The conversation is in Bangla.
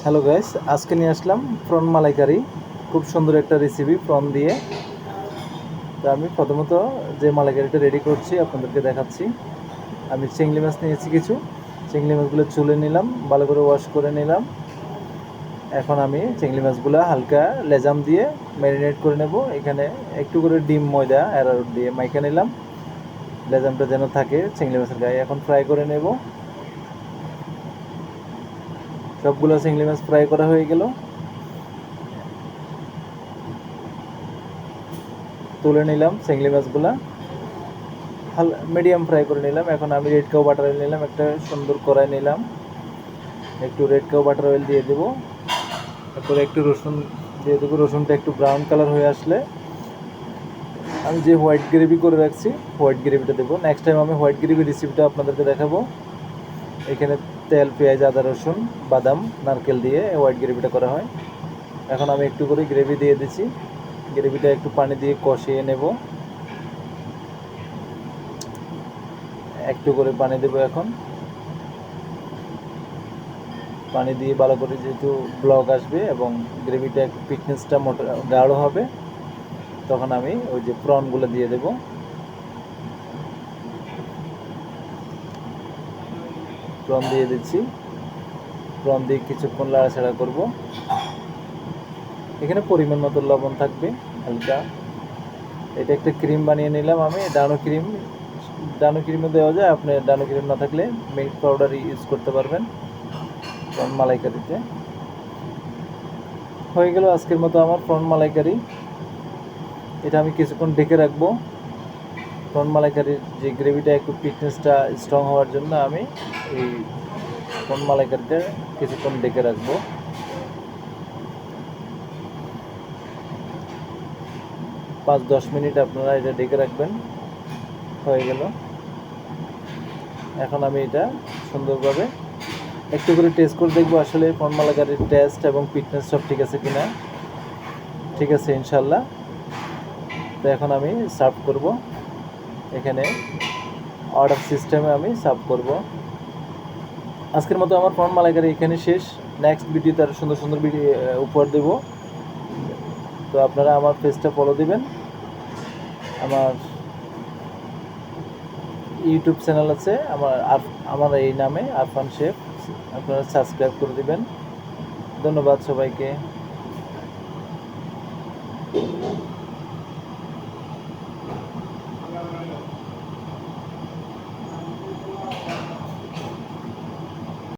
হ্যালো গাইস, আজকে নিয়ে আসলাম প্রন মালাইকারি। খুব সুন্দর একটা রেসিপি প্রন দিয়ে। তো আমি প্রথমত যে মালাইকারিটা রেডি করছি আপনাদেরকে দেখাচ্ছি। আমি চিংড়ি মাছ নিয়েছি কিছু। চিংড়ি মাছগুলো চুলে নিলাম, ভালো করে ওয়াশ করে নিলাম। এখন আমি চিংড়ি মাছগুলো হালকা লেজাম দিয়ে ম্যারিনেট করে নেব। এখানে একটু করে ডিম, ময়দা, অ্যারারুট দিয়ে মাইখা নিলাম, লেজামটা যেন থাকে চিংড়ি মাছের গায়ে। এখন ফ্রাই করে নেব। সবগুলো চিংড়ি মাছ ফ্রাই করা হয়ে গেল, তুলে নিলাম চিংড়ি মাছগুলা, মিডিয়াম ফ্রাই করে নিলাম। এখন আমি রেড কাউ বাটার অয়েল নিলাম, একটা সুন্দর কড়াই নিলাম, একটু রেড কাউ বাটার অয়েল দিয়ে দেবো। তারপরে একটু রসুন দিয়ে দেবো। রসুনটা একটু ব্রাউন কালার হয়ে আসলে আমি যে হোয়াইট গ্রেভি করে রাখছি হোয়াইট গ্রেভিটা দেবো। নেক্সট টাইম আমি হোয়াইট গ্রেভি রেসিপিটা আপনাদেরকে দেখাবো। এখানে তেল, পেঁয়াজ, আদা, রসুন, বাদাম, নারকেল দিয়ে হোয়াইট গ্রেভিটা করা হয়। এখন আমি একটু করে গ্রেভি দিয়ে দিচ্ছি। গ্রেভিটা একটু পানি দিয়ে কষিয়ে নেব। একটু করে পানি দেবো। এখন পানি দিয়ে ভালো করে, যেহেতু ব্লক আসবে এবং গ্রেভিটা একটু থিকনেসটা মোটা গাঢ় হবে, তখন আমি ওই যে প্রনগুলো দিয়ে দেব। প্রন দিয়ে দিচ্ছি। প্রন দিয়ে কিছুক্ষণ লাড়াচাড়া করব। এখানে পরিমাণ মতো লবণ থাকবে হালকা। এটা একটা ক্রিম বানিয়ে নিলাম আমি, ডানো ক্রিম। ডানো ক্রিমও দেওয়া যায়, আপনি ডানো ক্রিম না থাকলে মিল্ক পাউডার ইউজ করতে পারবেন প্রন মালাইকারিতে। হয়ে গেল আজকের মতো আমার প্রন মালাইকারি। এটা আমি কিছুক্ষণ ঢেকে রাখবো। প্রন মালাইকারির যে গ্রেভিটা একটু থিকনেসটা স্ট্রং হওয়ার জন্য আমি এই প্রন মালাইকারিটা কিছুক্ষণ ঢেকে রাখবো। 5-10 মিনিট আপনারা এটা ঢেকে রাখবেন। হয়ে গেল। এখন আমি এটা সুন্দরভাবে একটু করে টেস্ট করে দেখবো আসলে প্রন মালাইকারির টেস্ট এবং ফিটনেস সব ঠিক আছে কিনা। ঠিক আছে ইনশাল্লাহ। তো এখন আমি সার্ভ করব। এখানে অর্ডার সিস্টেমে আমি সার্ভ করব। আজকের মতো আমার প্রন মালাইকারি এখানে শেষ। নেক্সট ভিডিওতে আরও সুন্দর সুন্দর ভিডিও উপহার দেব। তো আপনারা আমার পেজটা ফলো দিবেন। আমার ইউটিউব চ্যানেল আছে আমার এই নামে, আরফান শেফ। আপনারা সাবস্ক্রাইব করে দিবেন। ধন্যবাদ সবাইকে।